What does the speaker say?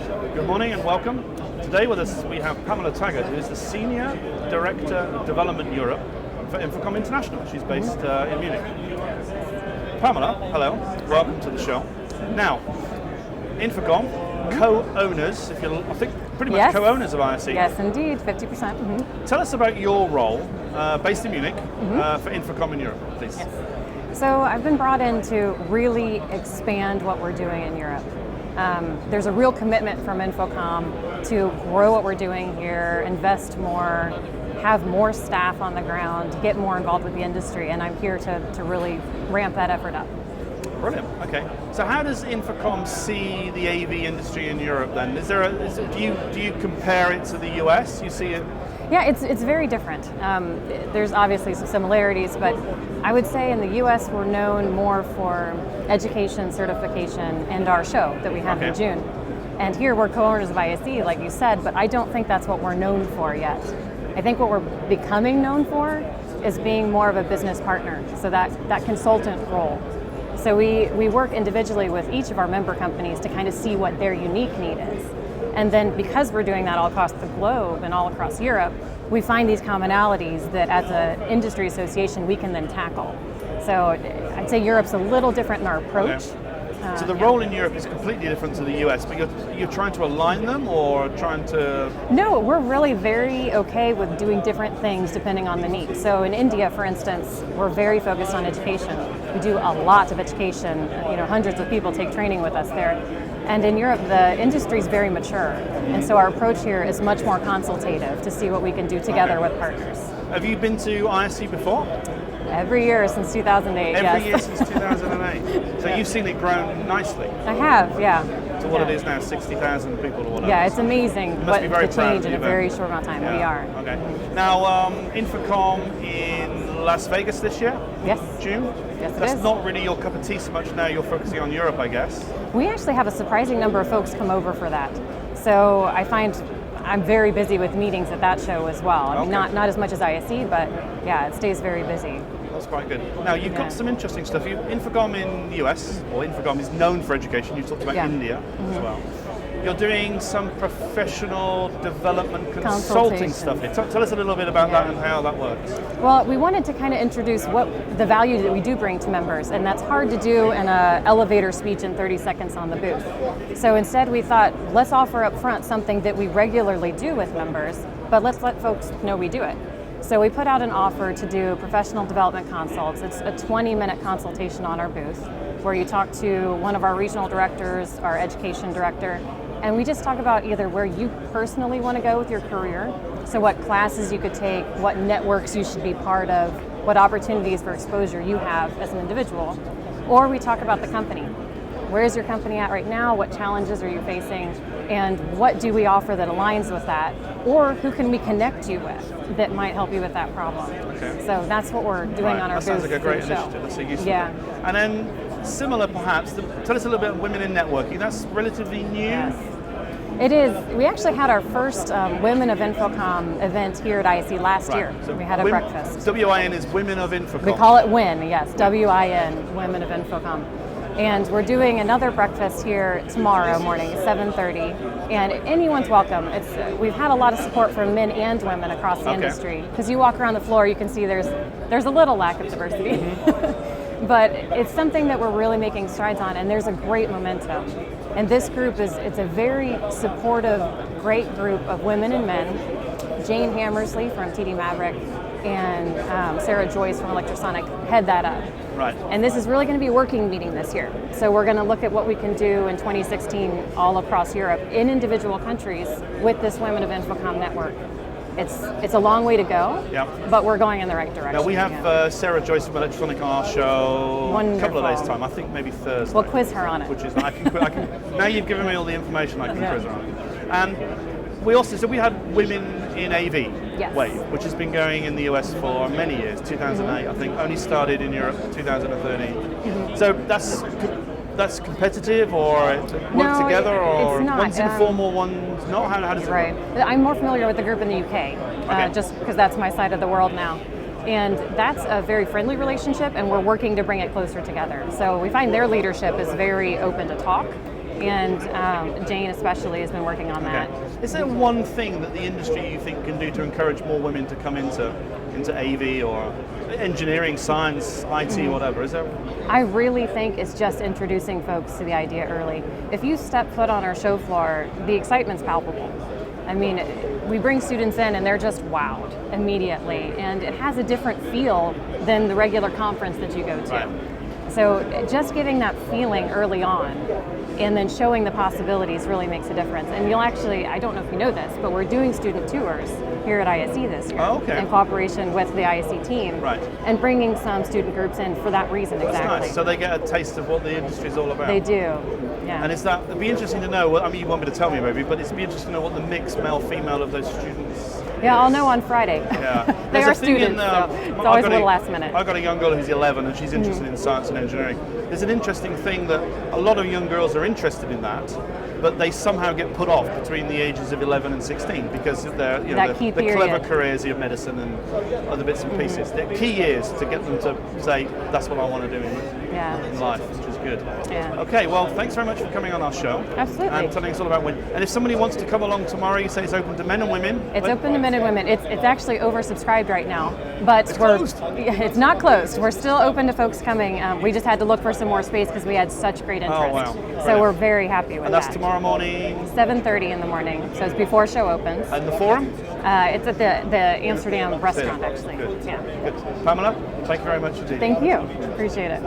Good morning and welcome. Today with us we have Pamela Taggart, who is the Senior Director of Development Europe for InfoComm International. She's based in Munich. Pamela, hello, welcome to the show. Now, InfoComm, co-owners, I think pretty much co-owners of ISE. Yes, indeed, 50%. Tell us about your role, based in Munich, for InfoComm in Europe, please. Yes. So I've been brought in to really expand what we're doing in Europe. There's a real commitment from InfoComm to grow what we're doing here, invest more, have more staff on the ground, get more involved with the industry, and I'm here to really ramp that effort up. Brilliant. Okay. So how does InfoComm see the AV industry in Europe then? Do you compare it to the US? You see it? Yeah, it's very different. There's obviously some similarities, but I would say in the US we're known more for education, certification, and our show that we have in June. And here we're co-owners of ISE, like you said, but I don't think that's what we're known for yet. I think what we're becoming known for is being more of a business partner, so that consultant role. So we work individually with each of our member companies to kind of see what their unique need is. And then because we're doing that all across the globe and all across Europe, we find these commonalities that as an industry association we can then tackle. So I'd say Europe's a little different in our approach. Okay. So the role in Europe is completely different to the US, but you're trying to align them or trying to... No, we're really very okay with doing different things depending on the need. So in India, for instance, we're very focused on education. We do a lot of education. Hundreds of people take training with us there. And in Europe, the industry is very mature. And so our approach here is much more consultative to see what we can do together with partners. Have you been to ISE before? Every year since 2008, Every year since 2008. So you've seen it grow nicely. I have, yeah. To what it is now, 60,000 people or whatever. Yeah, it's amazing what the change in a very short amount of time. Yeah. We are. Okay. Now, InfoComm in Las Vegas this year? Yes. June? Yes, it That's is. not really your cup of tea so much now. You're focusing on Europe, I guess. We actually have a surprising number of folks come over for that. So I find I'm very busy with meetings at that show as well. I mean, not as much as ISE, but yeah, it stays very busy. That's quite good. Now, you've got some interesting stuff. InfoComm in the US, or InfoComm is known for education. You talked about India as well. You're doing some professional development consulting stuff here. Tell us a little bit about that and how that works. Well, we wanted to kind of introduce what the value that we do bring to members, and that's hard to do in an elevator speech in 30 seconds on the booth. So instead we thought, let's offer up front something that we regularly do with members, but let's let folks know we do it. So we put out an offer to do professional development consults. It's a 20-minute consultation on our booth where you talk to one of our regional directors, our education director, and we just talk about either where you personally want to go with your career, so what classes you could take, what networks you should be part of, what opportunities for exposure you have as an individual, or we talk about the company. Where is your company at right now? What challenges are you facing? And what do we offer that aligns with that? Or who can we connect you with that might help you with that problem? Okay. So that's what we're doing on our booth. That sounds like a great initiative. That's a useful thing. And then similar perhaps, tell us a little bit of women in networking. That's relatively new. Yes. It is. We actually had our first Women of InfoComm event here at ISE last year. So we had a breakfast. WIN is Women of InfoComm. We call it WIN, yes. WIN, Women of InfoComm. And we're doing another breakfast here tomorrow morning at 7:30, and anyone's welcome. We've had a lot of support from men and women across the industry, because you walk around the floor, you can see there's a little lack of diversity, but it's something that we're really making strides on, and there's a great momentum. And this group it's a very supportive, great group of women and men. Jane Hammersley from TD Maverick and Sarah Joyce from Electrosonic head that up. Right. And this is really going to be a working meeting this year. So we're going to look at what we can do in 2016 all across Europe in individual countries with this Women of InfoComm network. It's a long way to go, but we're going in the right direction. Now we have Sarah Joyce from Electronic on our show a couple of days' time. I think maybe Thursday. We'll quiz her on it. Which is I can now you've given me all the information. I can quiz her on it. And we had Women in AV Wave, which has been going in the US for many years. 2008, I think, only started in Europe 2013. So that's competitive, or work together, or one's informal, one's not? How does it work? I'm more familiar with the group in the UK, just because that's my side of the world now. And that's a very friendly relationship, and we're working to bring it closer together. So we find their leadership is very open to talk, and Jane especially has been working on that. Okay. Is there one thing that the industry you think can do to encourage more women to come into AV or engineering, science, IT, whatever? Is there? I really think it's just introducing folks to the idea early. If you step foot on our show floor, the excitement's palpable. I mean, we bring students in and they're just wowed immediately, and it has a different feel than the regular conference that you go to. Right. So just getting that feeling early on and then showing the possibilities really makes a difference. And you'll actually, I don't know if you know this, but we're doing student tours here at ISE this year in cooperation with the ISE team, and bringing some student groups in for that reason. That's exactly. Nice. So they get a taste of what the industry is all about. They do. Yeah. And it'd be interesting to know, I mean, you want me to tell me maybe, but it'd be interesting to know what the mix male-female of those students Yeah, I'll know on Friday. Yeah. They are students, so it's always a little last minute. I've got a young girl who's 11 and she's interested in science and engineering. There's an interesting thing that a lot of young girls are interested in that, but they somehow get put off between the ages of 11 and 16 because they're, the clever careers of medicine and other bits and pieces. The key is to get them to say, that's what I want to do in life, which is good. Yeah. Okay, well, thanks very much for coming on our show. Absolutely. And telling us all about women. And if somebody wants to come along tomorrow, you say it's open to men and women? It's open to men and women. It's actually oversubscribed right now, but it's closed. It's not closed. We're still open to folks coming. We just had to look for some more space because we had such great interest. Oh, wow. Brilliant. So we're very happy with that. And that's tomorrow morning? 7:30 in the morning, so it's before show opens. And the forum? It's at the Amsterdam restaurant, actually. Good. Yeah. Good. Pamela, thank you very much indeed. Thank you. Appreciate it.